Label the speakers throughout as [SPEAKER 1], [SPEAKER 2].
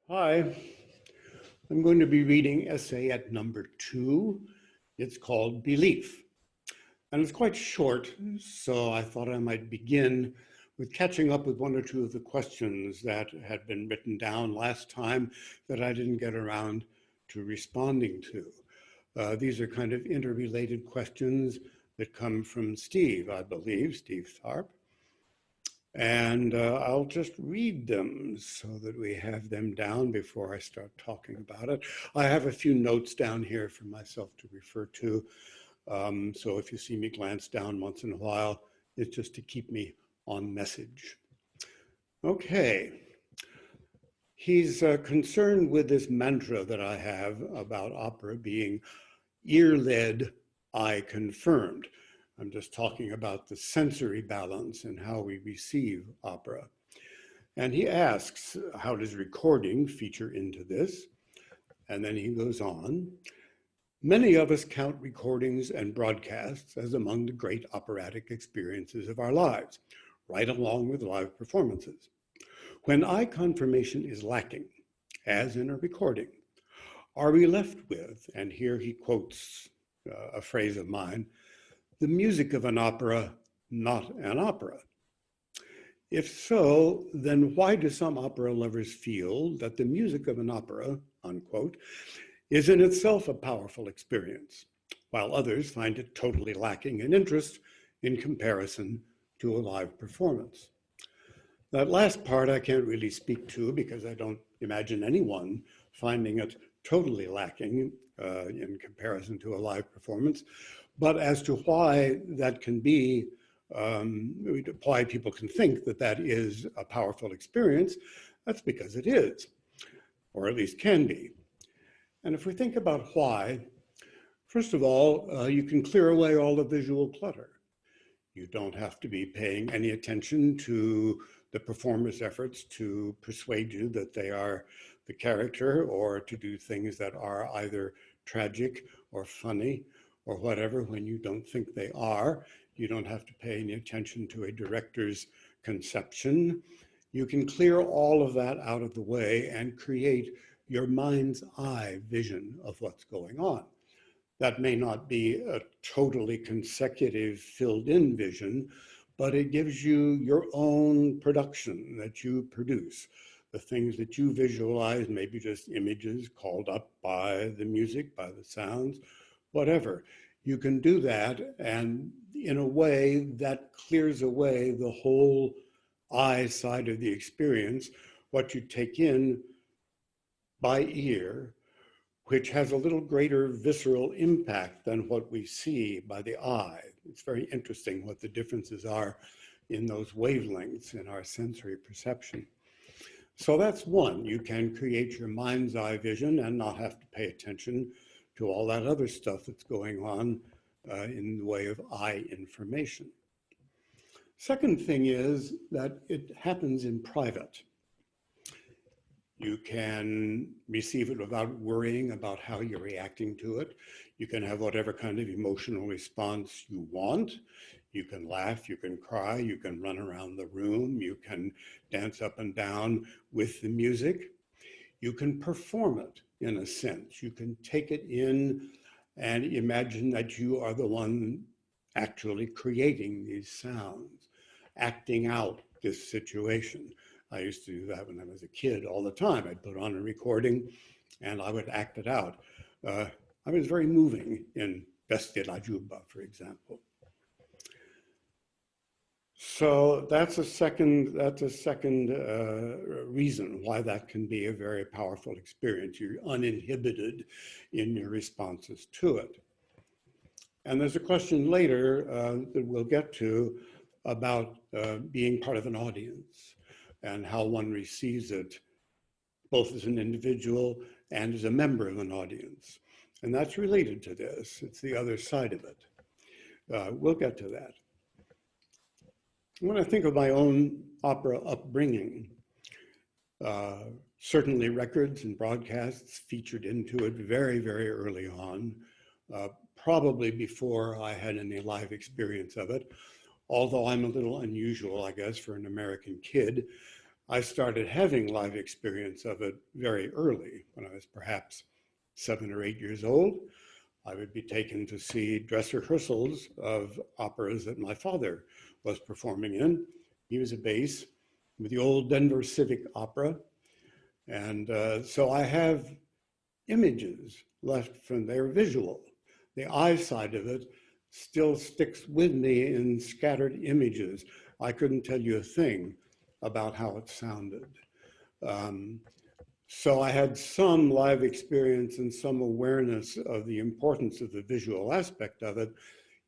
[SPEAKER 1] Hi, I'm going to be reading essay at number 2. It's called Belief, and it's quite short, so I thought I might begin with catching up with one or two of the questions that had been written down last time that I didn't get around to responding to. These are kind of interrelated questions that come from Steve, I believe, Steve Tharp. And I'll just read them so that we have them down before I start talking about it. I have a few notes down here for myself to refer to. So if you see me glance down once in a while, it's just to keep me on message. Okay. He's concerned with this mantra that I have about opera being ear-led, eye-confirmed. I'm just talking about the sensory balance and how we receive opera. And he asks, how does recording feature into this? And then he goes on. Many of us count recordings and broadcasts as among the great operatic experiences of our lives, right along with live performances. When eye confirmation is lacking, as in a recording, are we left with, and here he quotes a phrase of mine, the music of an opera, not an opera? If so, then why do some opera lovers feel that the music of an opera, unquote, is in itself a powerful experience, while others find it totally lacking in interest in comparison to a live performance? That last part I can't really speak to because I don't imagine anyone finding it totally lacking in comparison to a live performance. But as to why that can be, why people can think that that is a powerful experience, that's because it is, or at least can be. And if we think about why, first of all, you can clear away all the visual clutter. You don't have to be paying any attention to the performer's efforts to persuade you that they are the character or to do things that are either tragic or funny or whatever when you don't think they are. You don't have to pay any attention to a director's conception. You can clear all of that out of the way and create your mind's eye vision of what's going on. That may not be a totally consecutive filled in vision, but it gives you your own production that you produce. The things that you visualize, maybe just images called up by the music, by the sounds, whatever. You can do that, and in a way that clears away the whole eye side of the experience, what you take in by ear, which has a little greater visceral impact than what we see by the eye. It's very interesting what the differences are in those wavelengths in our sensory perception. So that's one. You can create your mind's eye vision and not have to pay attention to all that other stuff that's going on in the way of eye information. Second thing is that it happens in private. You can receive it without worrying about how you're reacting to it. You can have whatever kind of emotional response you want. You can laugh, you can cry, you can run around the room, you can dance up and down with the music. You can perform it in a sense. You can take it in and imagine that you are the one actually creating these sounds, acting out this situation. I used to do that when I was a kid all the time. I'd put on a recording and I would act it out. I was very moving in Bestia la Juba, for example. So that's a second reason why that can be a very powerful experience. You're uninhibited in your responses to it. And there's a question later that we'll get to about being part of an audience and how one receives it, both as an individual and as a member of an audience. And that's related to this. It's the other side of it. We'll get to that. When I think of my own opera upbringing, certainly records and broadcasts featured into it very, very early on, probably before I had any live experience of it. Although I'm a little unusual, I guess, for an American kid. I started having live experience of it very early, when I was perhaps 7 or 8 years old. I would be taken to see dress rehearsals of operas that my father was performing in. He was a bass with the old Denver Civic Opera. And so I have images left from their visual. The eye side of it still sticks with me in scattered images. I couldn't tell you a thing about how it sounded. Um, so I had some live experience and some awareness of the importance of the visual aspect of it,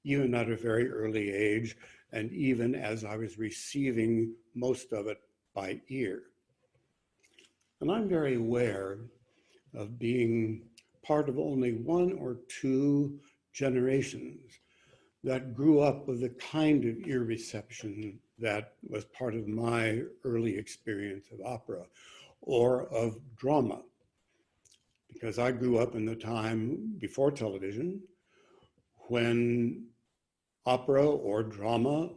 [SPEAKER 1] even at a very early age, and even as I was receiving most of it by ear. And I'm very aware of being part of only one or two generations that grew up with the kind of ear reception that was part of my early experience of opera or of drama. Because I grew up in the time before television when opera or drama,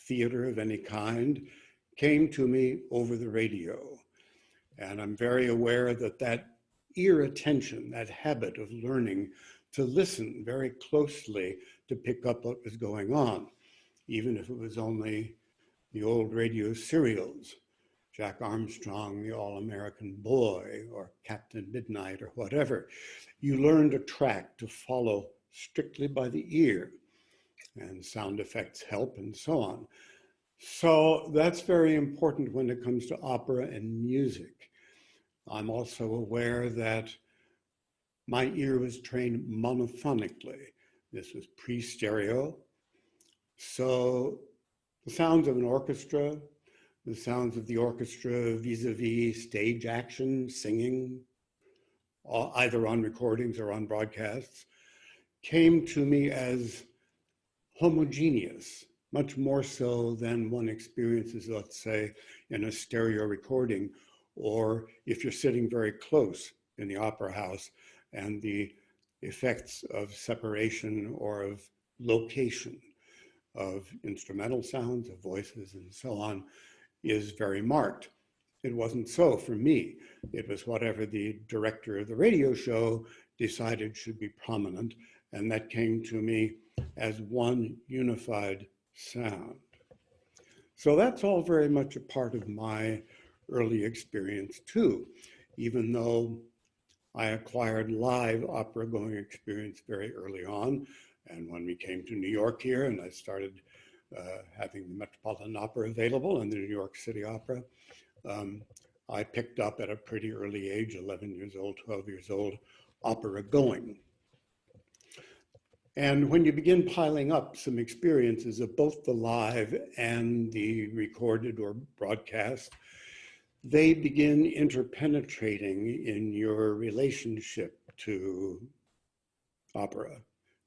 [SPEAKER 1] theater of any kind, came to me over the radio. And I'm very aware that that ear attention, that habit of learning to listen very closely to pick up what was going on, even if it was only the old radio serials, Jack Armstrong, the All-American Boy, or Captain Midnight, or whatever. You learn to track, to follow strictly by the ear, and sound effects help and so on. So that's very important when it comes to opera and music. I'm also aware that my ear was trained monophonically. This was pre-stereo. So the sounds of an orchestra, the sounds of the orchestra vis-a-vis stage action, singing, either on recordings or on broadcasts, came to me as homogeneous, much more so than one experiences, let's say, in a stereo recording, or if you're sitting very close in the opera house and the effects of separation or of location of instrumental sounds, of voices, and so on is very marked. It wasn't so for me. It was whatever the director of the radio show decided should be prominent, and that came to me as one unified sound. So that's all very much a part of my early experience too, even though I acquired live opera going experience very early on. And when we came to New York here and I started having the Metropolitan Opera available and the New York City Opera, I picked up at a pretty early age, 11 years old, 12 years old, opera going. And when you begin piling up some experiences of both the live and the recorded or broadcast, they begin interpenetrating in your relationship to opera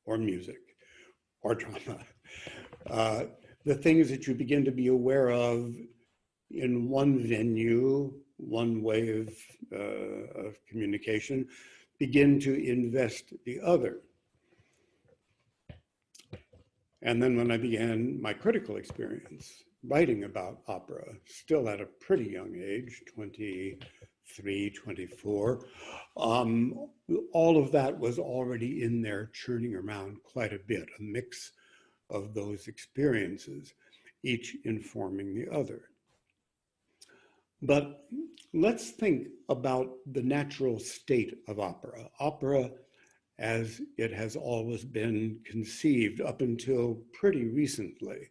[SPEAKER 1] or music or drama. The things that you begin to be aware of in one venue, one way of communication, begin to invest the other. And then when I began my critical experience, writing about opera, still at a pretty young age, 23, 24, all of that was already in there churning around quite a bit, a mix of those experiences, each informing the other. But let's think about the natural state of opera. Opera as it has always been conceived up until pretty recently,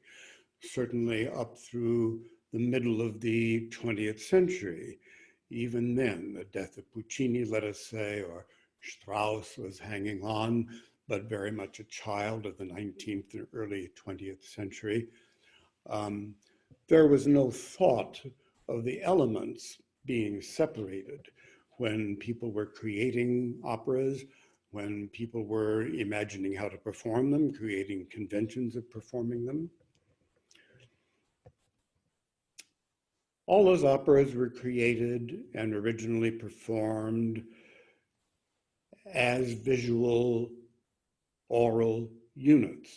[SPEAKER 1] certainly up through the middle of the 20th century. Even then, the death of Puccini, let us say, or Strauss was hanging on, but very much a child of the 19th and early 20th century. There was no thought of the elements being separated when people were creating operas, when people were imagining how to perform them, creating conventions of performing them. All those operas were created and originally performed as visual, oral units.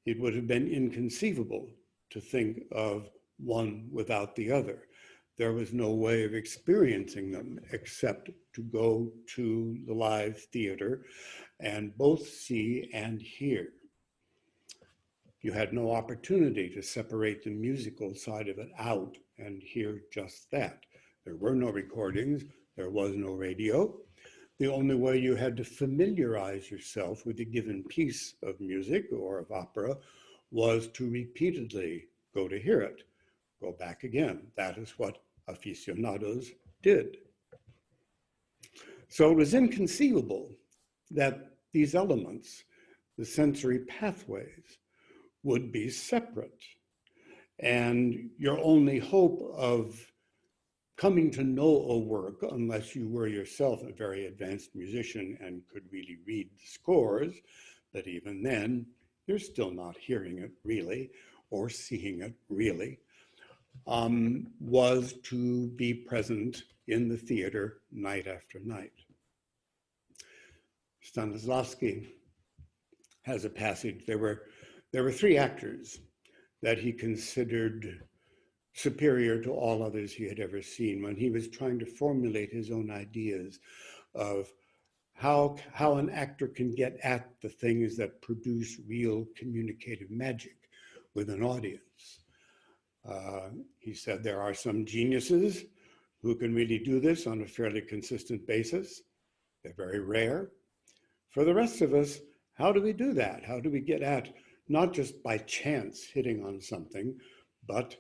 [SPEAKER 1] It would have been inconceivable to think of one without the other. there was no way of experiencing them except to go to the live theater and both see and hear. You had no opportunity to separate the musical side of it out and hear just that. There were no recordings, there was no radio. The only way you had to familiarize yourself with a given piece of music or of opera was to repeatedly go to hear it, go back again. That is what aficionados did. So it was inconceivable that these elements, the sensory pathways, would be separate. And your only hope of coming to know a work, unless you were yourself a very advanced musician and could really read the scores, but even then, you're still not hearing it really or seeing it really, was to be present in the theater night after night. Stanislavski has a passage. There were three actors that he considered superior to all others he had ever seen when he was trying to formulate his own ideas of how an actor can get at the things that produce real communicative magic with an audience. He said there are some geniuses who can really do this on a fairly consistent basis. They're very rare. For the rest of us, how do we do that? How do we get at, not just by chance hitting on something, but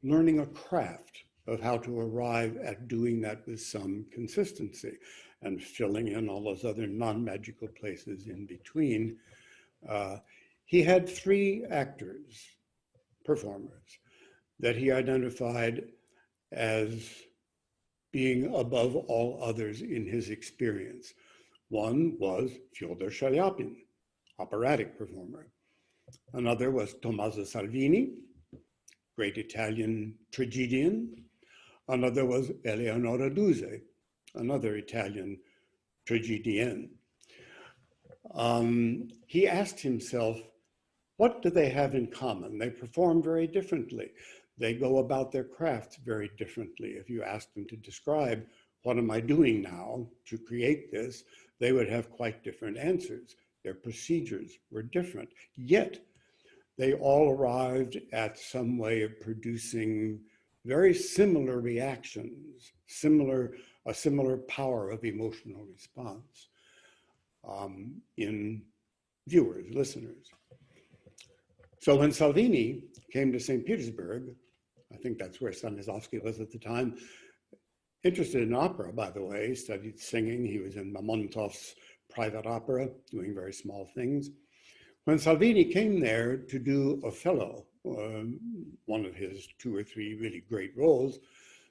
[SPEAKER 1] learning a craft of how to arrive at doing that with some consistency and filling in all those other non-magical places in between. He had three actors, performers, that he identified as being above all others in his experience. One was Fyodor Shaliapin, operatic performer. Another was Tommaso Salvini, great Italian tragedian. Another was Eleonora Duse, another Italian tragedienne. He asked himself, what do they have in common? They perform very differently. They go about their crafts very differently. If you asked them to describe, what am I doing now to create this, they would have quite different answers. Their procedures were different, yet they all arrived at some way of producing very similar reactions, a similar power of emotional response in viewers, listeners. So when Salvini came to St. Petersburg, I think that's where Stanislavski was at the time, interested in opera, by the way, studied singing. He was in Mamontov's private opera, doing very small things. When Salvini came there to do Othello, one of his two or three really great roles,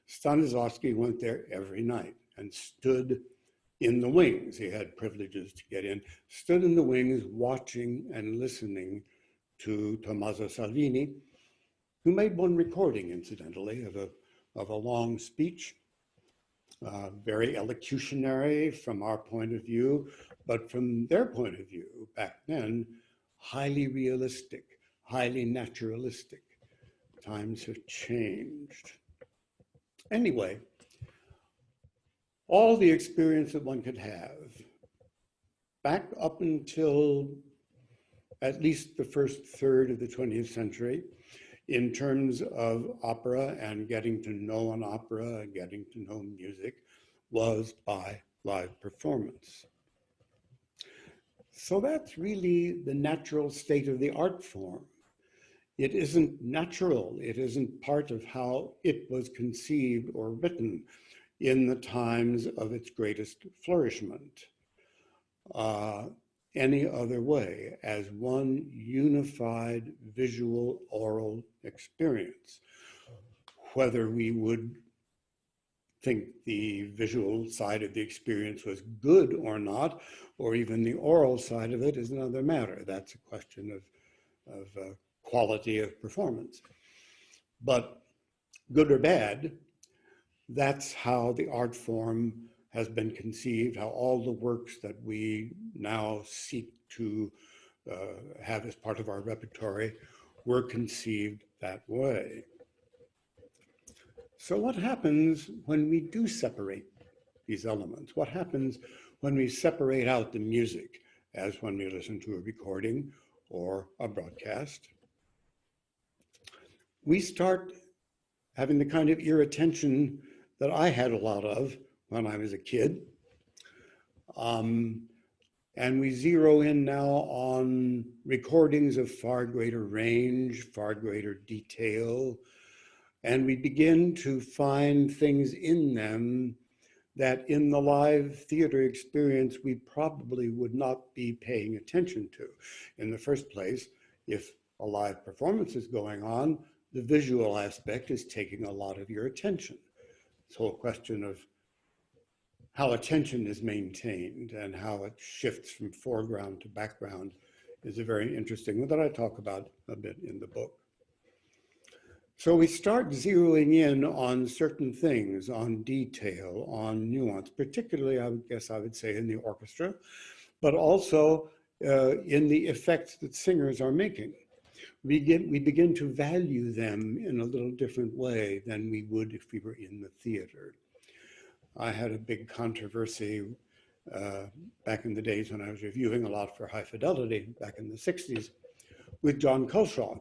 [SPEAKER 1] Stanislavski went there every night and stood in the wings. He had privileges to get in, stood in the wings watching and listening to Tommaso Salvini, who made one recording, incidentally, of a long speech, very elocutionary from our point of view, but from their point of view back then, highly realistic, highly naturalistic. Times have changed. Anyway, all the experience that one could have, back up until at least the first third of the 20th century, in terms of opera and getting to know an opera and getting to know music, was by live performance. So that's really the natural state of the art form. It isn't natural. It isn't part of how it was conceived or written in the times of its greatest flourishment. Any other way, as one unified visual oral experience. Whether we would think the visual side of the experience was good or not, or even the oral side of it, is another matter. That's a question of quality of performance. But good or bad, that's how the art form has been conceived, how all the works that we now seek to have as part of our repertory were conceived that way. So what happens when we do separate these elements? What happens when we separate out the music, as when we listen to a recording or a broadcast? We start having the kind of ear attention that I had a lot of when I was a kid. And we zero in now on recordings of far greater range, far greater detail, and we begin to find things in them that in the live theater experience we probably would not be paying attention to. In the first place, if a live performance is going on, the visual aspect is taking a lot of your attention. This whole question of how attention is maintained and how it shifts from foreground to background is a very interesting one that I talk about a bit in the book. So we start zeroing in on certain things, on detail, on nuance, particularly I would say in the orchestra, but also in the effects that singers are making. We begin to value them in a little different way than we would if we were in the theater. I had a big controversy back in the days when I was reviewing a lot for High Fidelity back in the 60s with John Culshaw.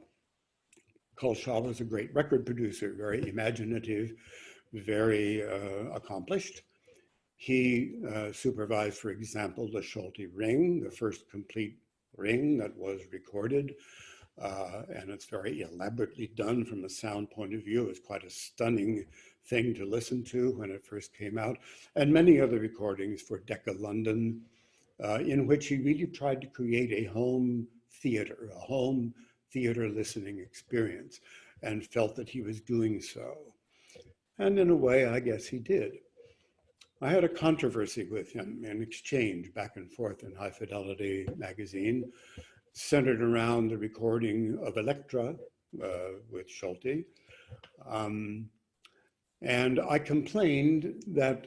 [SPEAKER 1] Culshaw was a great record producer, very imaginative, very accomplished. He supervised, for example, the Schulte Ring, the first complete ring that was recorded. And it's very elaborately done from a sound point of view. It was quite a stunning thing to listen to when it first came out. And many other recordings for Decca London, in which he really tried to create a home theater listening experience, and felt that he was doing so. And in a way, I guess he did. I had a controversy with him, an exchange back and forth in High Fidelity magazine, centered around the recording of Electra with Schulte. And I complained that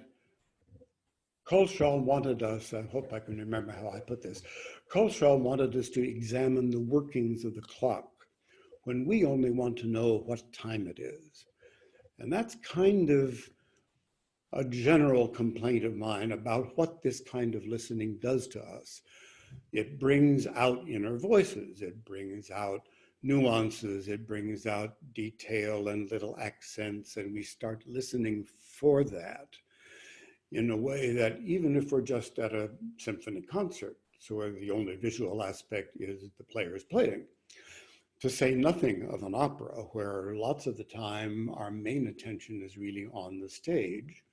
[SPEAKER 1] Culshaw wanted us, I hope I can remember how I put this, Culshaw wanted us to examine the workings of the clock when we only want to know what time it is. And that's kind of a general complaint of mine about what this kind of listening does to us. It brings out inner voices, it brings out nuances, it brings out detail and little accents, and we start listening for that in a way that even if we're just at a symphony concert, so where the only visual aspect is the players playing, to say nothing of an opera where lots of the time our main attention is really on the stage,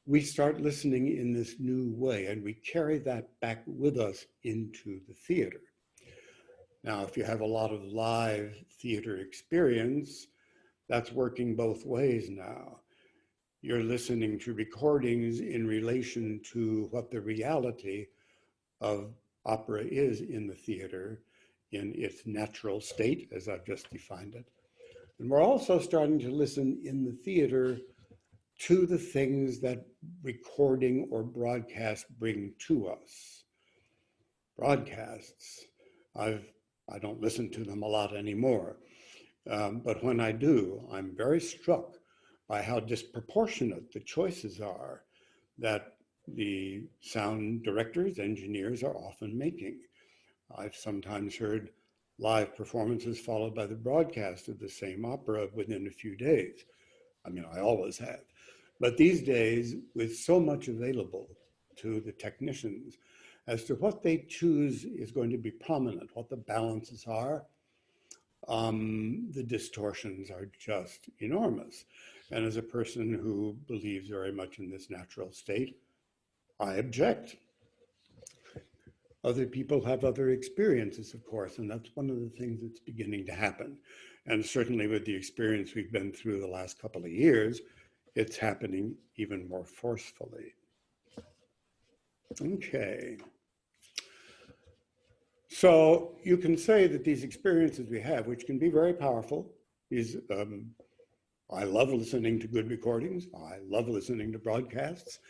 [SPEAKER 1] we start listening in this new way, and we carry that back with us into the theater. Now, if you have a lot of live theater experience, that's working both ways now. You're listening to recordings in relation to what the reality of opera is in the theater in its natural state, as I've just defined it. And we're also starting to listen in the theater to the things that recording or broadcast bring to us. Broadcasts, I don't listen to them a lot anymore, but when I do, I'm very struck by how disproportionate the choices are that the sound directors, engineers are often making. I've sometimes heard live performances followed by the broadcast of the same opera within a few days. I mean, I always have. But these days, with so much available to the technicians, as to what they choose is going to be prominent, what the balances are, the distortions are just enormous. And as a person who believes very much in this natural state, I object. Other people have other experiences, of course, and that's one of the things that's beginning to happen. And certainly with the experience we've been through the last couple of years, it's happening even more forcefully. Okay. So you can say that these experiences we have, which can be very powerful, I love listening to good recordings. I love listening to broadcasts.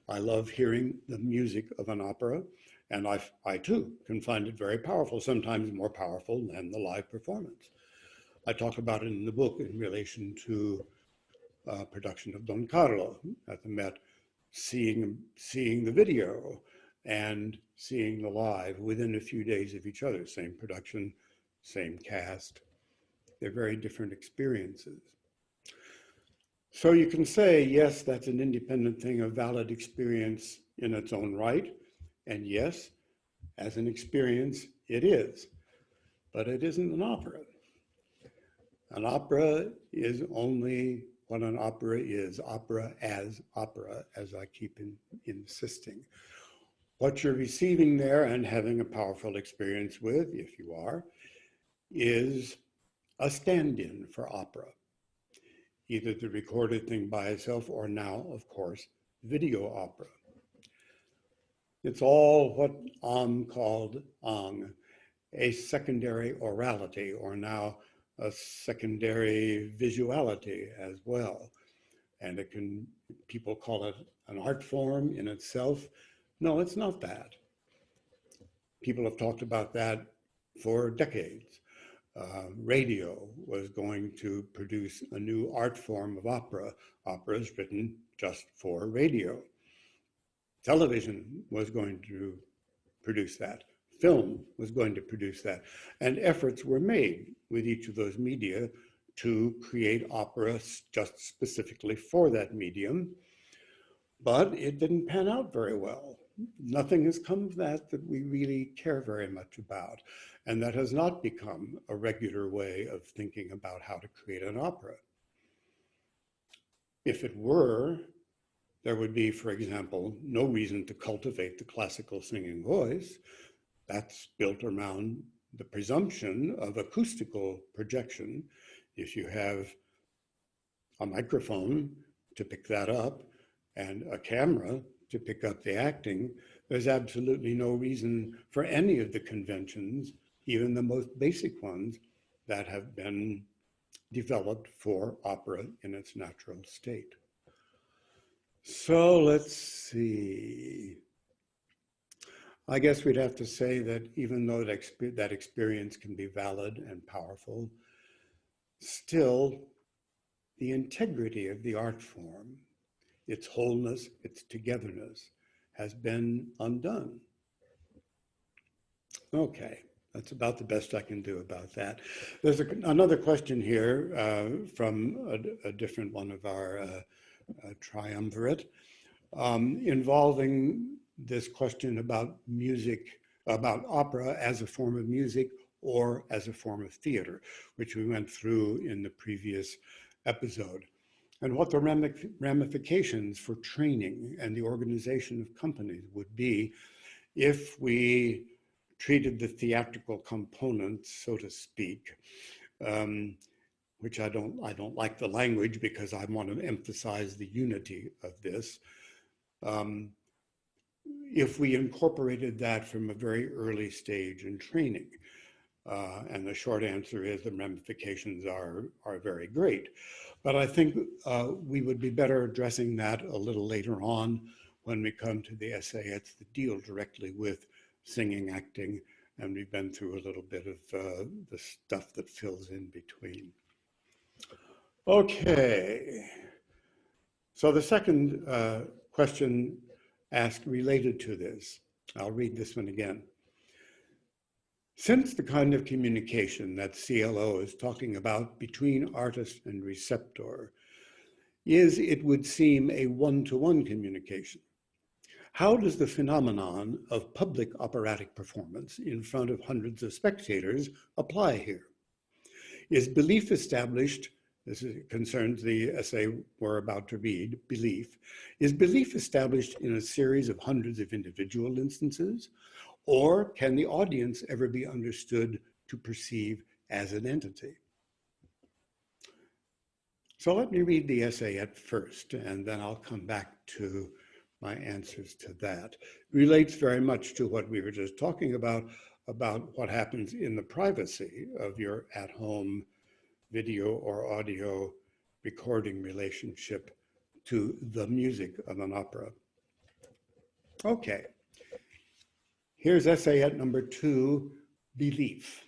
[SPEAKER 1] I love hearing the music of an opera. And I too can find it very powerful, sometimes more powerful than the live performance. I talk about it in the book in relation to production of Don Carlo at the Met, seeing the video and seeing the live within a few days of each other. Same production, same cast. They're very different experiences. So you can say, yes, that's an independent thing, a valid experience in its own right. And yes, as an experience, it is. But it isn't an opera. An opera is only what an opera is, opera, as I keep insisting. What you're receiving there and having a powerful experience with, if you are, is a stand-in for opera. Either the recorded thing by itself or now, of course, video opera. It's all what called a secondary orality, or now a secondary visuality as well. And people call it an art form in itself. No, it's not that. People have talked about that for decades. Radio was going to produce a new art form of opera. Opera is written just for radio. Television was going to produce that. Film was going to produce that. And efforts were made with each of those media to create opera just specifically for that medium. But it didn't pan out very well. Nothing has come of that we really care very much about. And that has not become a regular way of thinking about how to create an opera. If it were, there would be, for example, no reason to cultivate the classical singing voice. That's built around the presumption of acoustical projection. If you have a microphone to pick that up and a camera to pick up the acting, there's absolutely no reason for any of the conventions, even the most basic ones, that have been developed for opera in its natural state. So let's see. I guess we'd have to say that even though that experience can be valid and powerful, still the integrity of the art form, its wholeness, its togetherness, has been undone. Okay, that's about the best I can do about that. There's another question here from a different one of our triumvirate, involving this question about music, about opera as a form of music or as a form of theater, which we went through in the previous episode, and what the ramifications for training and the organization of companies would be if we treated the theatrical component, so to speak, which I don't like the language because I want to emphasize the unity of this. If we incorporated that from a very early stage in training. And the short answer is the ramifications are very great. But I think we would be better addressing that a little later on when we come to the essayettes that deal directly with singing, acting, and we've been through a little bit of the stuff that fills in between. Okay, so the second question asked related to this. I'll read this one again. Since the kind of communication that CLO is talking about between artist and receptor is, it would seem, a one-to-one communication, how does the phenomenon of public operatic performance in front of hundreds of spectators apply here? Is belief established, this concerns the essay we're about to read, belief, is belief established in a series of hundreds of individual instances, or can the audience ever be understood to perceive as an entity? So let me read the essayette first, and then I'll come back to my answers to that. It relates very much to what we were just talking about what happens in the privacy of your at-home video or audio recording relationship to the music of an opera. Okay. Here's essayette number 2, belief.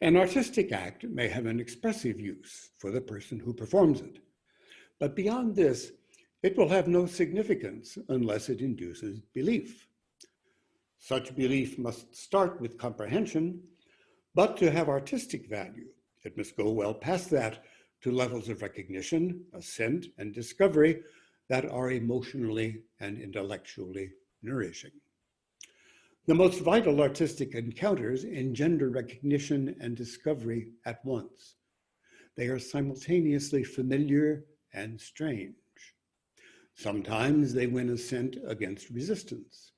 [SPEAKER 1] An artistic act may have an expressive use for the person who performs it, but beyond this, it will have no significance unless it induces belief. Such belief must start with comprehension, but to have artistic value, it must go well past that to levels of recognition, assent, and discovery that are emotionally and intellectually nourishing. The most vital artistic encounters engender recognition and discovery at once. They are simultaneously familiar and strange. Sometimes they win assent against resistance.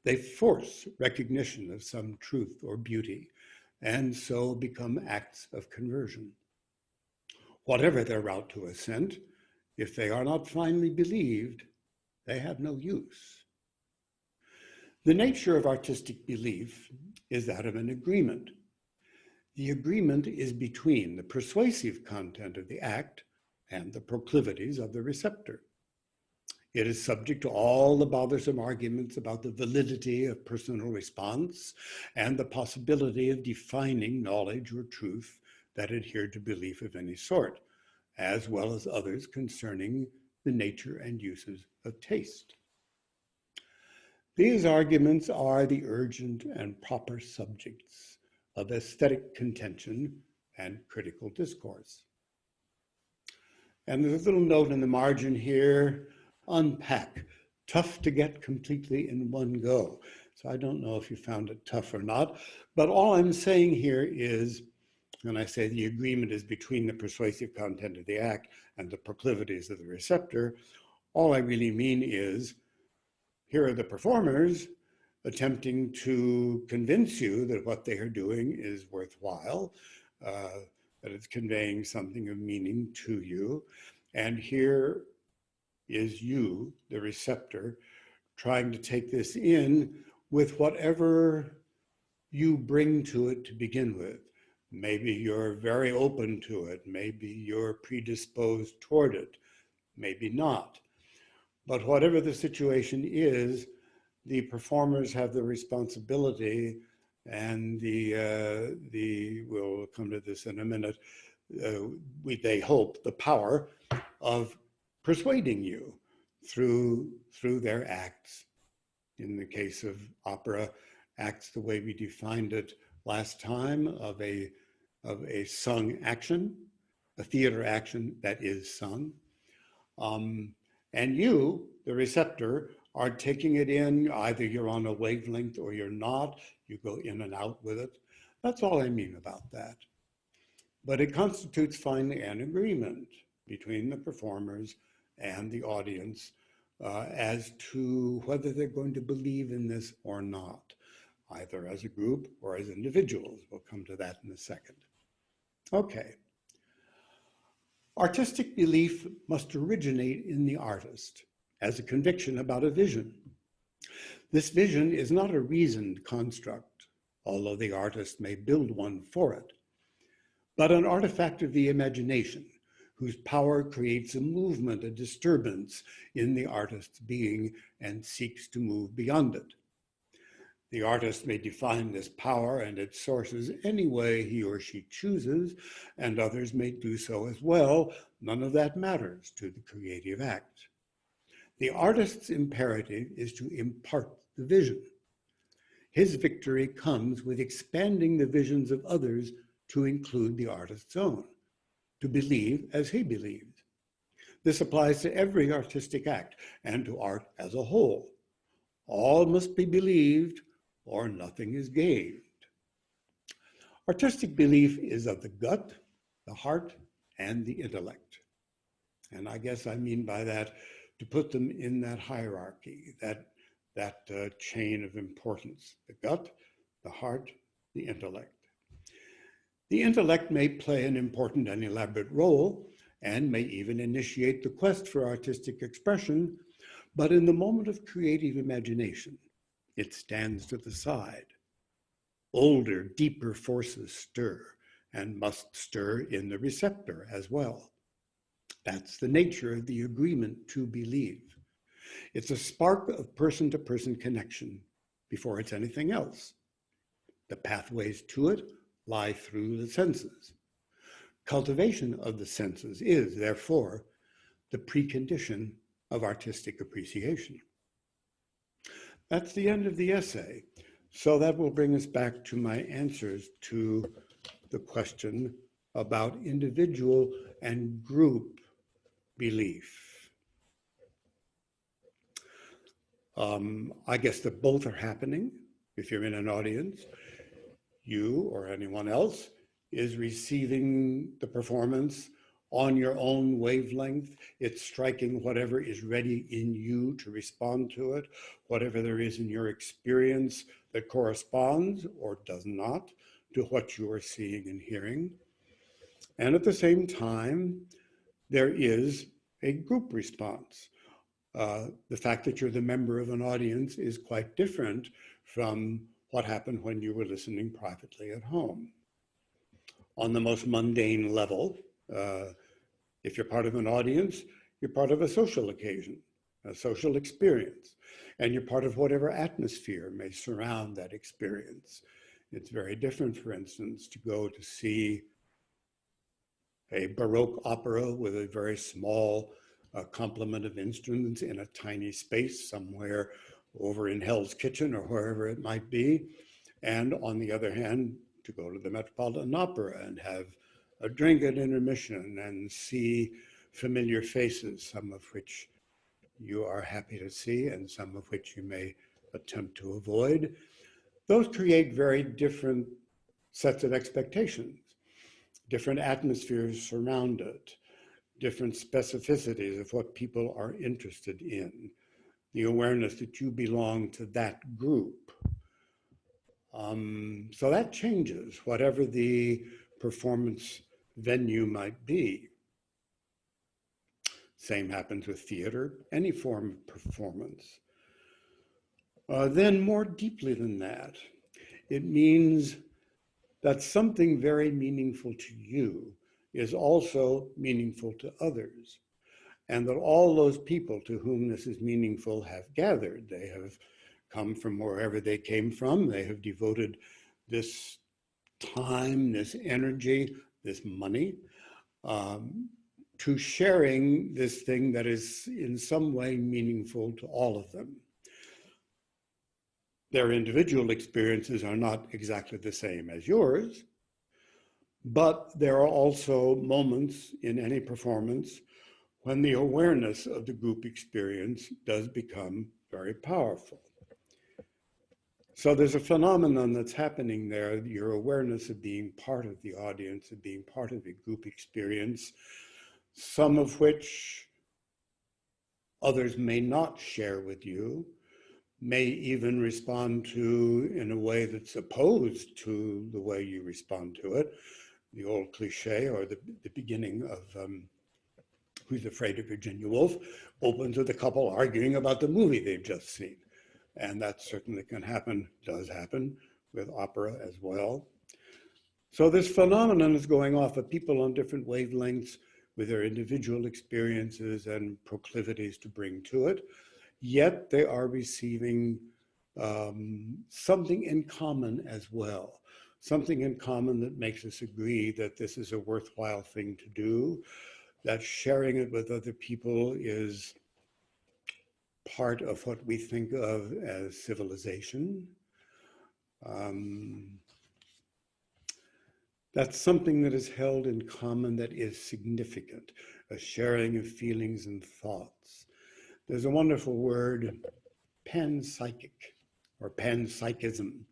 [SPEAKER 1] They force recognition of some truth or beauty, and so become acts of conversion. Whatever their route to assent, if they are not finally believed, they have no use. The nature of artistic belief is that of an agreement. The agreement is between the persuasive content of the act and the proclivities of the receptor. It is subject to all the bothersome arguments about the validity of personal response and the possibility of defining knowledge or truth that adhere to belief of any sort, as well as others concerning the nature and uses of taste. These arguments are the urgent and proper subjects of aesthetic contention and critical discourse. And there's a little note in the margin here, unpack, tough to get completely in one go. So I don't know if you found it tough or not, but all I'm saying here is, when I say the agreement is between the persuasive content of the act and the proclivities of the receptor, all I really mean is, here are the performers attempting to convince you that what they are doing is worthwhile, that it's conveying something of meaning to you. And here is you, the receptor, trying to take this in with whatever you bring to it to begin with. Maybe you're very open to it. Maybe you're predisposed toward it. Maybe not. But whatever the situation is, the performers have the responsibility and we'll come to this in a minute, they hope, the power of persuading you through their acts. In the case of opera, acts the way we defined it last time, of a sung action, a theater action that is sung. And you, the receptor, are taking it in. Either you're on a wavelength or you're not. You go in and out with it. That's all I mean about that. But it constitutes finally an agreement between the performers and the audience as to whether they're going to believe in this or not, either as a group or as individuals. We'll come to that in a second. Okay. Artistic belief must originate in the artist as a conviction about a vision. This vision is not a reasoned construct, although the artist may build one for it, but an artifact of the imagination whose power creates a movement, a disturbance in the artist's being and seeks to move beyond it. The artist may define this power and its sources any way he or she chooses, and others may do so as well. None of that matters to the creative act. The artist's imperative is to impart the vision. His victory comes with expanding the visions of others to include the artist's own, to believe as he believes. This applies to every artistic act and to art as a whole. All must be believed, or nothing is gained. Artistic belief is of the gut, the heart, and the intellect. And I guess I mean by that to put them in that hierarchy, that chain of importance: the gut, the heart, the intellect. The intellect may play an important and elaborate role and may even initiate the quest for artistic expression, but in the moment of creative imagination, it stands to the side. Older, deeper forces stir and must stir in the receptor as well. That's the nature of the agreement to believe. It's a spark of person-to-person connection before it's anything else. The pathways to it lie through the senses. Cultivation of the senses is, therefore, the precondition of artistic appreciation. That's the end of the essay. So that will bring us back to my answers to the question about individual and group belief. I guess that both are happening. If you're in an audience, you or anyone else is receiving the performance on your own wavelength. It's striking whatever is ready in you to respond to it, whatever there is in your experience that corresponds or does not to what you are seeing and hearing. And at the same time, there is a group response. The fact that you're the member of an audience is quite different from what happened when you were listening privately at home. On the most mundane level, if you're part of an audience, you're part of a social occasion, a social experience, and you're part of whatever atmosphere may surround that experience. It's very different, for instance, to go to see a Baroque opera with a very small complement of instruments in a tiny space somewhere over in Hell's Kitchen or wherever it might be. And on the other hand, to go to the Metropolitan Opera and have a drink at intermission and see familiar faces, some of which you are happy to see and some of which you may attempt to avoid. Those create very different sets of expectations, different atmospheres surround it, different specificities of what people are interested in, the awareness that you belong to that group. So that changes whatever the performance venue might be. Same happens with theater, any form of performance. Then more deeply than that, it means that something very meaningful to you is also meaningful to others, and that all those people to whom this is meaningful have gathered. They have come from wherever they came from. They have devoted this time, this energy, this money to sharing this thing that is in some way meaningful to all of them. Their individual experiences are not exactly the same as yours, but there are also moments in any performance when the awareness of the group experience does become very powerful. So there's a phenomenon that's happening there, your awareness of being part of the audience, of being part of a group experience, some of which others may not share with you, may even respond to in a way that's opposed to the way you respond to it. The old cliche, or the beginning of Who's Afraid of Virginia Woolf, opens with a couple arguing about the movie they've just seen. And that certainly can happen, does happen, with opera as well. So this phenomenon is going off of people on different wavelengths with their individual experiences and proclivities to bring to it, yet they are receiving something in common as well, something in common that makes us agree that this is a worthwhile thing to do, that sharing it with other people is part of what we think of as civilization. That's something that is held in common that is significant, a sharing of feelings and thoughts. There's a wonderful word, panpsychic, or panpsychism.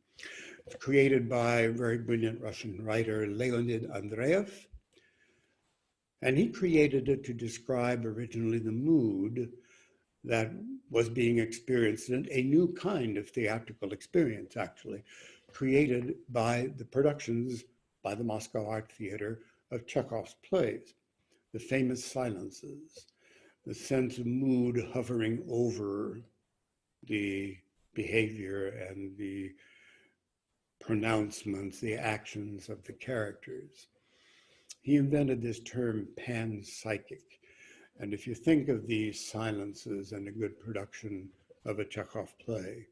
[SPEAKER 1] It's created by a very brilliant Russian writer, Leonid Andreev. And he created it to describe originally the mood that was being experienced in a new kind of theatrical experience, actually, created by the productions by the Moscow Art Theater of Chekhov's plays, the famous silences, the sense of mood hovering over the behavior and the pronouncements, the actions of the characters. He invented this term panpsychic. And if you think of these silences and a good production of a Chekhov play,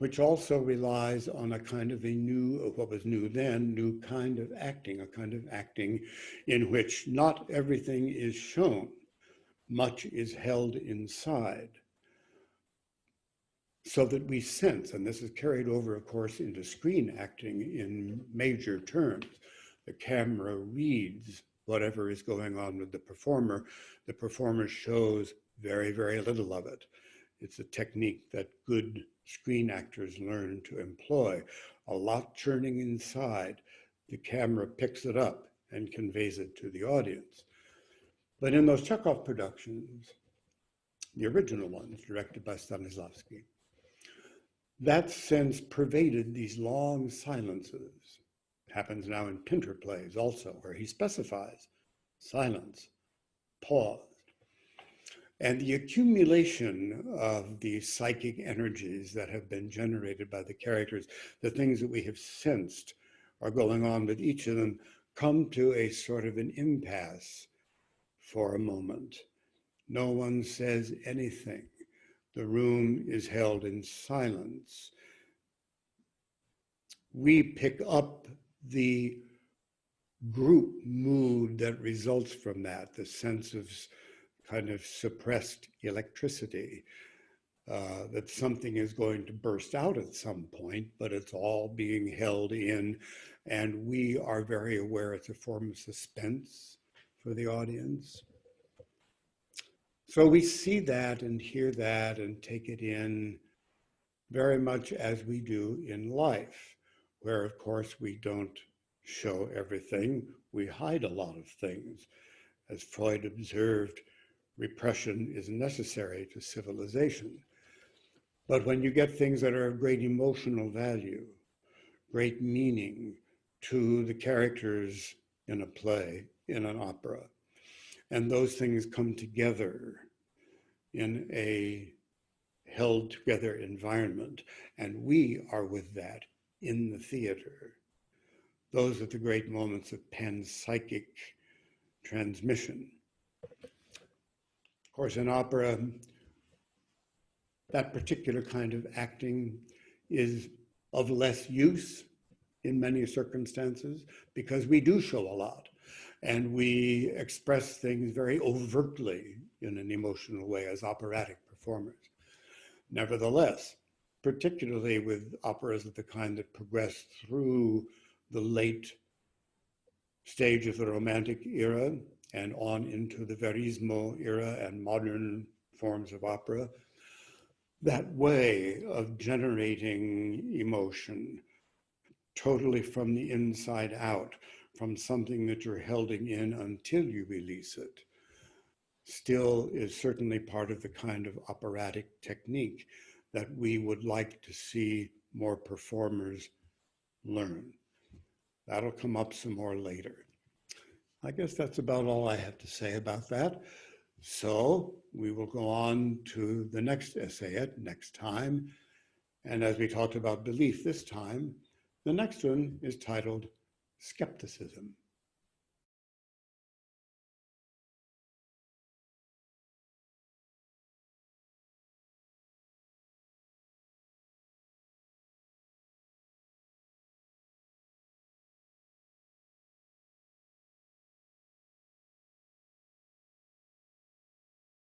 [SPEAKER 1] which also relies on a kind of a new, what was new then, new kind of acting, a kind of acting in which not everything is shown, much is held inside, so that we sense, and this is carried over, of course, into screen acting in major terms. The camera reads whatever is going on with the performer shows very, very little of it. It's a technique that good screen actors learn to employ. A lot churning inside, the camera picks it up and conveys it to the audience. But in those Chekhov productions, the original ones directed by Stanislavski, that sense pervaded these long silences. It happens now in Pinter plays also, where he specifies silence, pause. And the accumulation of the psychic energies that have been generated by the characters, the things that we have sensed are going on with each of them, come to a sort of an impasse for a moment. No one says anything. The room is held in silence. We pick up the group mood that results from that, the sense of kind of suppressed electricity, that something is going to burst out at some point, but it's all being held in, and we are very aware it's a form of suspense for the audience. So we see that and hear that and take it in very much as we do in life, where of course we don't show everything, we hide a lot of things. As Freud observed, repression is necessary to civilization. But when you get things that are of great emotional value, great meaning to the characters in a play, in an opera, and those things come together in a held together environment, and we are with that in the theater. Those are the great moments of panpsychic transmission. Of course, in opera, that particular kind of acting is of less use in many circumstances because we do show a lot and we express things very overtly in an emotional way as operatic performers. Nevertheless, particularly with operas of the kind that progressed through the late stage of the Romantic era and on into the Verismo era and modern forms of opera, that way of generating emotion totally from the inside out, from something that you're holding in until you release it, still is certainly part of the kind of operatic technique that we would like to see more performers learn. That'll come up some more later. I guess that's about all I have to say about that. So we will go on to the next essayette next time. And as we talked about belief this time, the next one is titled Skepticism.